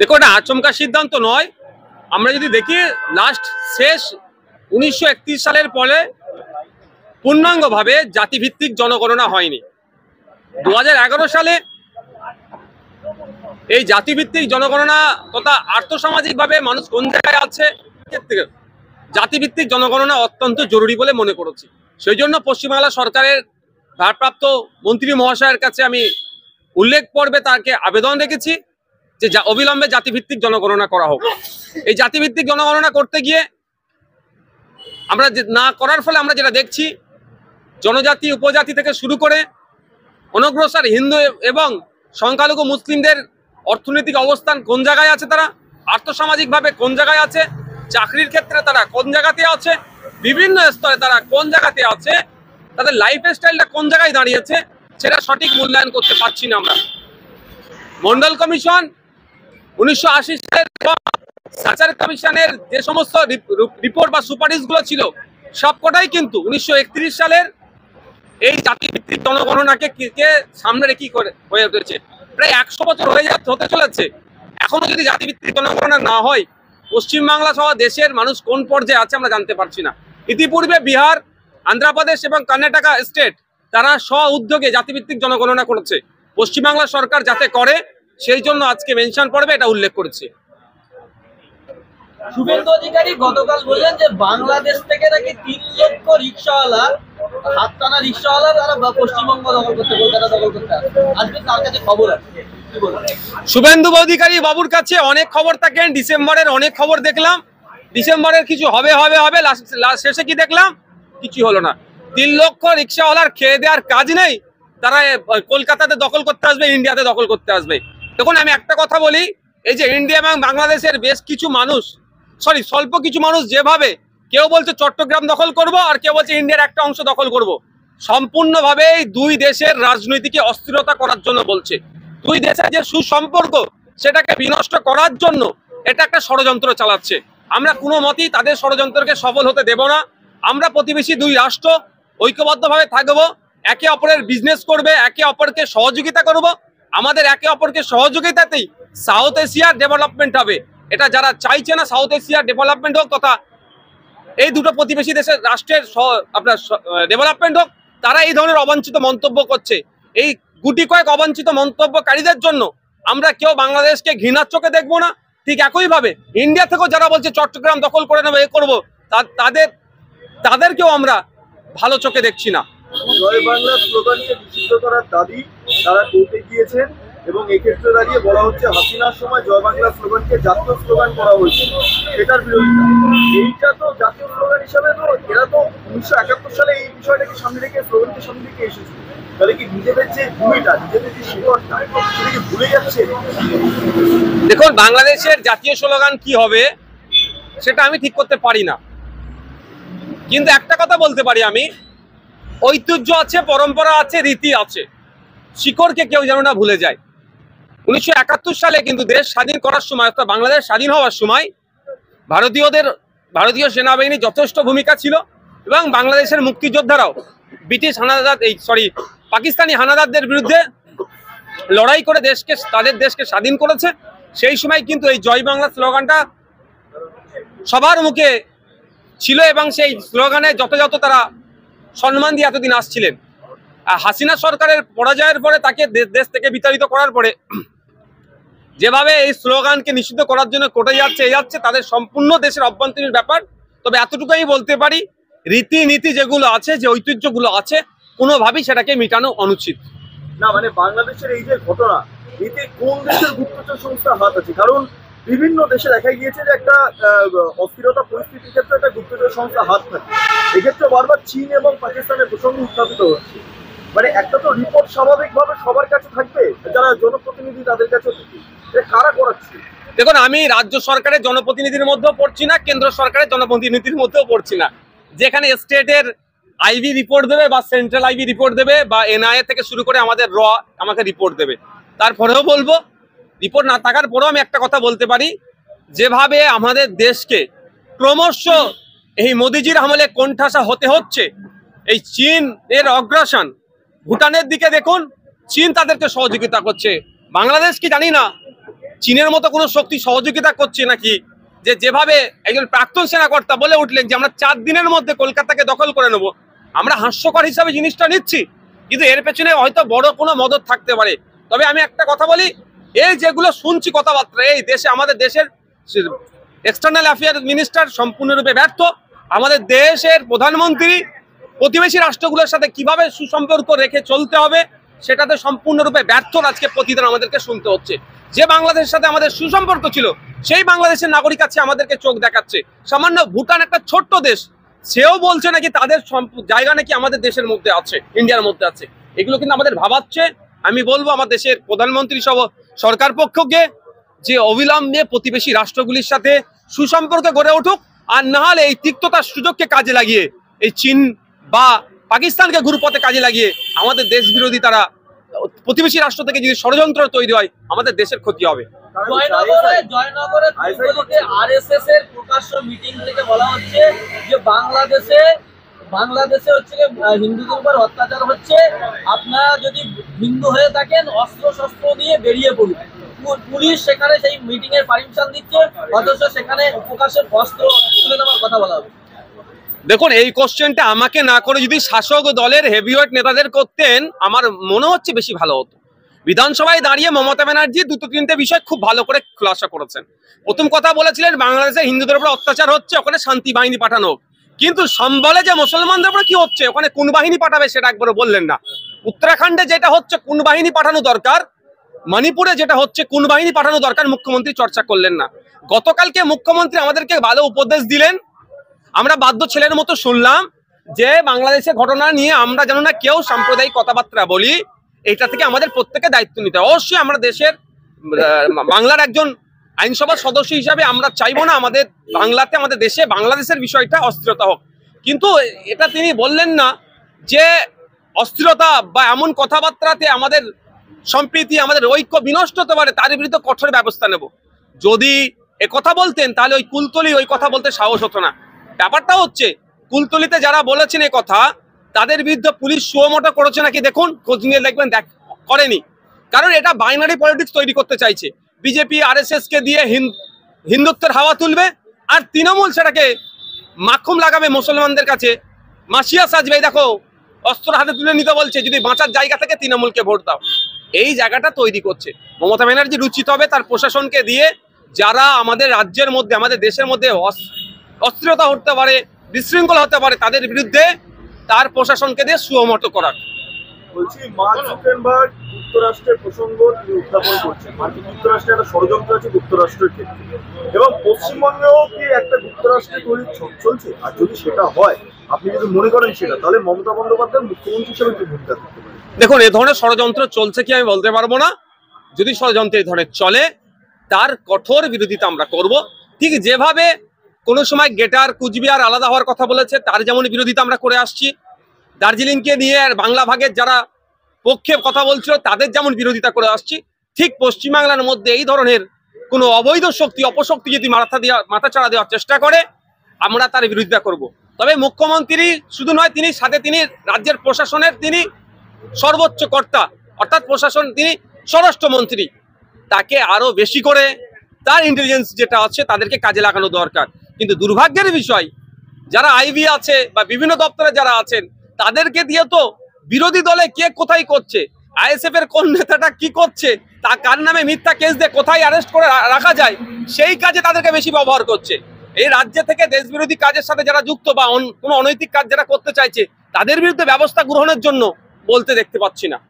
দেখো, এটা আচমকা সিদ্ধান্ত নয়। আমরা যদি দেখি লাস্ট শেষ 1931 সালের পরে পূর্ণাঙ্গভাবে জাতিভিত্তিক জনগণনা হয়নি। 2011 সালে এই জাতিভিত্তিক জনগণনা তথা আর্থসামাজিকভাবে মানুষ কোন জায়গায় আছে ক্ষেত্রে জাতিভিত্তিক জনগণনা অত্যন্ত জরুরি বলে মনে করেছি। সেই জন্য পশ্চিমবাংলা সরকারের ভারপ্রাপ্ত মন্ত্রী মহাশয়ের কাছে আমি উল্লেখ পর্বে তাকে আবেদন রেখেছি যে অবিলম্বে জাতিভিত্তিক জনগণনা করা হোক। এই জাতিভিত্তিক জনগণনা করতে গিয়ে আমরা না করার ফলে আমরা যেটা দেখছি, জনজাতি উপজাতি থেকে শুরু করে অনগ্রসর হিন্দু এবং সংখ্যালঘু মুসলিমদের অর্থনৈতিক অবস্থান কোন জায়গায় আছে, তারা আর্থসামাজিকভাবে কোন জায়গায় আছে, চাকরির ক্ষেত্রে তারা কোন জায়গাতে আছে, বিভিন্ন স্তরে তারা কোন জায়গাতে আছে, তাদের লাইফ স্টাইলটা কোন জায়গায় দাঁড়িয়েছে, সেটা সঠিক মূল্যায়ন করতে পারছি না আমরা। মন্ডল কমিশন 1980 সালের সাচার কমিশনের যে সমস্ত রিপোর্ট বা সুপারিশগুলো ছিল সবকটাই কিন্তু 1931 সালের এই জাতিভিত্তিক জনগণনাকে সামনে রেখে হয়ে উঠেছে। প্রায় 100 বছর হতে চলেছে, এখনো যদি জাতিভিত্তিক জনগণনা না হয়, পশ্চিমবাংলা সহ দেশের মানুষ কোন পর্যায়ে আছে আমরা জানতে পারছি না। ইতিপূর্বে বিহার, আন্ধ্রপ্রদেশ এবং কর্ণাটকা স্টেট তারা স্ব উদ্যোগে জাতিভিত্তিক জনগণনা করেছে। পশ্চিমবাংলা সরকার যাতে করে সেই জন্য আজকে মেনশন পড়বে এটা উল্লেখ করেছে। শুভেন্দু অধিকারী গতকাল বললেন যে বাংলাদেশ থেকে নাকি 3 লক্ষ রিকশাওয়ালা, হাতটানা রিকশাওয়ালা তারা পশ্চিমবঙ্গ দখল করতে, কলকাতা দখল করতে আসবে, তার কাছে খবর আছে। শুভেন্দু অধিকারী বাবুর কাছে অনেক খবর থাকেন, ডিসেম্বরের অনেক খবর দেখলাম, ডিসেম্বরের কিছু হবে হবে হবে, শেষে কি দেখলাম, কিছু হলো না। 3 লক্ষ রিকশাওয়ালার খেয়ে দেওয়ার কাজ নেই, তারা কলকাতাতে দখল করতে আসবে, ইন্ডিয়াতে দখল করতে আসবে। দেখুন, আমি একটা কথা বলি, এই যে ইন্ডিয়া এবং বাংলাদেশের বেশ কিছু মানুষ, স্বল্প কিছু মানুষ যেভাবে কেউ বলছে চট্টগ্রাম দখল করব আর কেউ বলছে ইন্ডিয়ার একটা অংশ দখল করব, সম্পূর্ণভাবে এই দুই দেশের রাজনীতিকে অস্থিরতা করার জন্য বলছে। দুই দেশের যে সুসম্পর্ক সেটাকে বিনষ্ট করার জন্য এটা একটা ষড়যন্ত্র চালাচ্ছে। আমরা কোনো মতেই তাদের ষড়যন্ত্রকে সফল হতে দেব না। আমরা প্রতিবেশী দুই রাষ্ট্র ঐক্যবদ্ধভাবে থাকবো, একে অপরের বিজনেস করবে, একে অপরকে সহযোগিতা করব। আমাদের একে অপরকে সহযোগিতাতেই সাউথ এশিয়ার ডেভেলপমেন্ট হবে। এটা যারা চাইছে না সাউথ এশিয়ার ডেভেলপমেন্ট হোক তথা এই দুটো প্রতিবেশী দেশের রাষ্ট্রের আপনার ডেভেলপমেন্ট হোক, তারা এই ধরনের অবাঞ্ছিত মন্তব্য করছে। এই গুটি কয়েক অবাঞ্ছিত মন্তব্যকারীদের জন্য আমরা কেউ বাংলাদেশকে ঘৃণার চোখে দেখবো না। ঠিক একইভাবে ইন্ডিয়া থেকেও যারা বলছে চট্টগ্রাম দখল করে নেবো, এ করবো, তাদেরকেও আমরা ভালো চোখে দেখছি না। জয় বাংলা স্লোগানকে নিষিদ্ধ করার দাবি তারা করতে গিয়েছেন এবং এক্ষেত্রে দাঁড়িয়ে বলা হচ্ছে হাসিনার সময় জয় বাংলা স্লোগানকে জাতীয় স্লোগান করা হয়েছিল, সেটার বিরোধিতা। এইটা তো জাতীয় স্লোগান হিসাবে তো এরা তো 1971 সালে এই বিষয়টাকে সামনে রেখে স্লোগানকে সামনে রেখে এসেছিল। তাহলে কি নিজেদের যে ভূমিটা, নিজেদের যে শিকড়টা, সেটা কি ভুলে যাচ্ছে? দেখুন, বাংলাদেশের জাতীয় স্লোগান কি হবে সেটা আমি ঠিক করতে পারি না, কিন্তু একটা কথা বলতে পারি, আমি ঐতিহ্য আছে, পরম্পরা আছে, রীতি আছে, শিকড়কে কেউ যেন না ভুলে যায়। 1971 সালে কিন্তু দেশ স্বাধীন করার সময় অর্থাৎ বাংলাদেশ স্বাধীন হওয়ার সময় ভারতীয় সেনাবাহিনী যথেষ্ট ভূমিকা ছিল এবং বাংলাদেশের মুক্তিযোদ্ধারাও ব্রিটিশ পাকিস্তানি হানাদারদের বিরুদ্ধে লড়াই করে তাদের দেশকে স্বাধীন করেছে। সেই সময় কিন্তু এই জয় বাংলা স্লোগানটা সবার মুখে ছিল এবং সেই স্লোগানে যথাযথ তারা সম্মান দিয়ে এতদিন আসছিলেন। হাসিনা সরকারের পরাজয়ের পরে তাকে দেশ থেকে বিতাড়িত করার পরে যেভাবে এই স্লোগানকে নিষিদ্ধ করার জন্য কোটে যাচ্ছে তাদের সম্পূর্ণ দেশের অভ্যন্তরীণ ব্যাপার। তবে এতটুকুই বলতে পারি, রীতিনীতি যেগুলো আছে, যে ঐতিহ্যগুলো আছে, কোনোভাবেই সেটাকে মেটানো অনুচিত না। মানে বাংলাদেশের এই যে ঘটনা, এতে কোন দেশের গুপ্তচর সংস্থা হাত আছে? কারণ বিভিন্ন দেশে দেখা গিয়েছে যে একটা অস্থিরতা পরিস্থিতির ক্ষেত্রে একটা গুপ্তচর সংস্থা হাত থাকে। এক্ষেত্রে বারবার চীন এবং পাকিস্তানের প্রসঙ্গ উত্থাপিত হচ্ছে। মানে একটা তো রিপোর্ট স্বাভাবিকভাবে সবার কাছে থাকবে, যারা জনপ্রতিনিধি তাদের কাছে থাকবে, কারা করাচ্ছে? দেখুন, আমি রাজ্য সরকারের জনপ্রতিনিধির মধ্যেও পড়ছি না, কেন্দ্র সরকারের জনপ্রতিনিধির মধ্যেও পড়ছি না। যেখানে স্টেটের আইবি রিপোর্ট দেবে বা সেন্ট্রাল আইবি রিপোর্ট দেবে বা এনআইএ থেকে শুরু করে আমাদের আমাকে রিপোর্ট দেবে, তারপরেও বলবো, রিপোর্ট না থাকার পরেও আমি একটা কথা বলতে পারি, যেভাবে আমাদের দেশকে ক্রমশ এই মোদিজির আমলে কোণঠাসা হতে হচ্ছে, এই চীন এর অগ্রাসন, ভুটানের দিকে দেখুন, চীন তাদেরকে সহযোগিতা করছে। বাংলাদেশ কি জানি না চীনের মতো কোনো শক্তি সহযোগিতা করছে নাকি, যে যেভাবে একজন প্রাক্তন সেনাকর্তা বলে উঠলেন যে আমরা 4 দিনের মধ্যে কলকাতাকে দখল করে নেব। আমরা হাস্যকর হিসাবে জিনিসটা নিচ্ছি, কিন্তু এর পেছনে হয়তো বড় কোনো মদত থাকতে পারে। তবে আমি একটা কথা বলি, এই যেগুলো শুনছি কথাবার্তা, এই দেশে আমাদের দেশের এক্সটার্নাল অ্যাফেয়ার মিনিস্টার সম্পূর্ণরূপে ব্যর্থ। আমাদের দেশের প্রধানমন্ত্রী প্রতিবেশী রাষ্ট্রগুলোর সাথে কিভাবে সুসম্পর্ক রেখে চলতে হবে সেটাতে সম্পূর্ণরূপে ব্যর্থ আজকে প্রতিদিন আমাদেরকে শুনতে হচ্ছে। যে বাংলাদেশের সাথে আমাদের সুসম্পর্ক ছিল, সেই বাংলাদেশের নাগরিক আছে আমাদেরকে চোখ দেখাচ্ছে। সামান্য ভুটান একটা ছোট্ট দেশ, সেও বলছে নাকি তাদের জায়গা নাকি আমাদের দেশের মধ্যে আছে, ইন্ডিয়ার মধ্যে আছে। এগুলো কিন্তু আমাদের ভাবাচ্ছে। আমি বলবো আমার দেশের প্রধানমন্ত্রী সহ সরকার পক্ষকে যে অবিলম্বে প্রতিবেশী রাষ্ট্রগুলির সাথে সুসম্পর্ক গড়ে উঠুক, আর না হলে এই তিক্ততার সুযোগকে কাজে লাগিয়ে এই চীন বা পাকিস্তানকে ঘুরপথে কাজে লাগিয়ে আমাদের দেশ বিরোধী তারা প্রতিবেশী রাষ্ট্র থেকে যদি ষড়যন্ত্র তৈরি হয়, আমাদের দেশের ক্ষতি হবে। জয়নগরে আরএসএস এর প্রকাশ্য মিটিং থেকে বলা হচ্ছে যে বাংলাদেশে হচ্ছে হিন্দুদের উপর অত্যাচার হচ্ছে, আপনারা যদি হিন্দু হয়ে থাকেন অস্ত্র শস্ত্র নিয়ে বেরিয়ে পড়ুন। পুলিশ সেখানে সেই মিটিং এর পারমিশন দিচ্ছে, অথচ সেখানে প্রকাশ্যে অস্ত্র তুলে নেওয়ার কথা বলা হবে। দেখুন, এই কোশ্চেনটা আমাকে না করে যদি শাসক দলের হেভিওয়েট নেতাদের করতেন, আমার মনে হচ্ছে বেশি ভালো হতো। বিধানসভায় দাঁড়িয়ে মমতা ব্যানার্জি 2-3টে বিষয় খুব ভালো করে খুলাসা করেছেন। প্রথম কথা বলেছিলেন বাংলাদেশে হিন্দুদের উপর অত্যাচার হচ্ছে, ওখানে শান্তি বাহিনী পাঠানো। কিন্তু সম্বলে যে মুসলমানদের উপর কি হচ্ছে, ওখানে কোন বাহিনী পাঠাবে সেটা একবারও বললেন না। উত্তরাখণ্ডে যেটা হচ্ছে কোন বাহিনী পাঠানো দরকার, মণিপুরে যেটা হচ্ছে কোন বাহিনী পাঠানো দরকার, মুখ্যমন্ত্রী চর্চা করলেন না। গতকালকে মুখ্যমন্ত্রী আমাদেরকে ভালো উপদেশ দিলেন, আমরা বাধ্য ছেলের মতো শুনলাম যে বাংলাদেশের ঘটনা নিয়ে আমরা যেন না কেউ সাম্প্রদায়িক কথাবার্তা বলি, এটা থেকে আমাদের প্রত্যেকে দায়িত্ব নিতে। অবশ্যই আমরা দেশের বাংলার একজন আইনসভার সদস্য হিসাবে আমরা চাইবো না আমাদের বাংলাতে, আমাদের দেশে বাংলাদেশের বিষয়টা অস্থিরতা হোক। কিন্তু এটা তিনি বললেন না যে অস্থিরতা বা এমন কথাবার্তাতে আমাদের সম্প্রীতি, আমাদের ঐক্য বিনষ্ট হতে পারে, তার বিরুদ্ধে কঠোর ব্যবস্থা নেব। যদি কথা বলতেন তাহলে ওই কুলতলি ওই কথা বলতে সাহস হতো না। ব্যাপারটা হচ্ছে কুলতলিতে যারা বলেছেন এই কথা, তাদের বিরুদ্ধে পুলিশ সুমোটো করেছে নাকি দেখুন, খোঁজ নিয়ে দেখবেন, করেনি। কারণ এটা বাইনারি পলিটিক্স তৈরি করতে চাইছে। বিজেপি আরএসএস কে দিয়ে হিন্দুত্বের হাওয়া তুলবে, আর তৃণমূল সেটাকে মাখুম লাগাবে মুসলমানদের কাছে, মাসিয়া সাজবে। দেখো অস্ত্র হাতে তুলে নিতে বলছে, যদি বাঁচার জায়গা থেকে তৃণমূলকে ভোট দাও। এই জায়গাটা তৈরি করছে মমতা ব্যানার্জি। উচিত হবে তার প্রশাসনকে দিয়ে, যারা আমাদের রাজ্যের মধ্যে, আমাদের দেশের মধ্যে অস্থিরতা হতে পারে, বিশৃঙ্খলা হতে পারে, তাদের বিরুদ্ধে তার প্রশাসনকে দিয়ে সুমোটো করার। বলছি, মার্ক জুকারবার্গ যুক্তরাষ্ট্রের প্রসঙ্গ তিনি উত্থাপন করছেন। মার্কিন যুক্তরাষ্ট্রে একটা ষড়যন্ত্র আছে যুক্তরাষ্ট্রের ক্ষেত্রে, এবং পশ্চিমবঙ্গেও কি একটা যুক্তরাষ্ট্রে তৈরি চলছে? আর যদি সেটা হয়, আপনি যদি মনে করেন সেটা, তাহলে মমতা বন্দ্যোপাধ্যায় মুখ্যমন্ত্রী হিসেবে কি ভূমিকা থাকতে পারে? দেখুন, এ ধরনের ষড়যন্ত্র চলছে কি আমি বলতে পারবো না। যদি ষড়যন্ত্র এই ধরনের চলে, তার কঠোর বিরোধিতা আমরা করব। ঠিক যেভাবে কোনো সময় গেটার কুচবিহার আলাদা হওয়ার কথা বলেছে, তার যেমন বিরোধিতা আমরা করে আসছি। দার্জিলিংকে নিয়ে বাংলা ভাগের যারা পক্ষে কথা বলছিল, তাদের যেমন বিরোধিতা করে আসছি, ঠিক পশ্চিমবাংলার মধ্যে এই ধরনের কোনো অবৈধ শক্তি, অপশক্তি যদি মাথা চাড়া দেওয়ার চেষ্টা করে, আমরা তার বিরোধিতা করব। তবে মুখ্যমন্ত্রী শুধু নয়, তিনি সাথে তিনি রাজ্যের প্রশাসনের তিনি সর্বোচ্চ কর্তা, অর্থাৎ প্রশাসন, তিনি স্বরাষ্ট্রমন্ত্রী। তাকে আরো বেশি করে তার ইন্টেলিজেন্স যেটা আছে তাদেরকে কাজে লাগানো দরকার। কিন্তু দুর্ভাগ্যের বিষয়, যারা আইবি আছে বা বিভিন্ন দপ্তরে যারা আছেন, তাদেরকে দিয়ে তো বিরোধী দলে কে কোথায় করছে, আইএসএফ এর কোন নেতাটা কি করছে, তা কার নামে মিথ্যা কেস দিয়ে কোথায় অ্যারেস্ট করে রাখা যায়, সেই কাজে তাদেরকে বেশি ব্যবহার করছে। এই রাজ্য থেকে দেশ বিরোধী কাজের সাথে যারা যুক্ত বা কোনো অনৈতিক কাজ যারা করতে চাইছে, তাদের বিরুদ্ধে ব্যবস্থা গ্রহণের জন্য বলতে দেখতে পাচ্ছি না।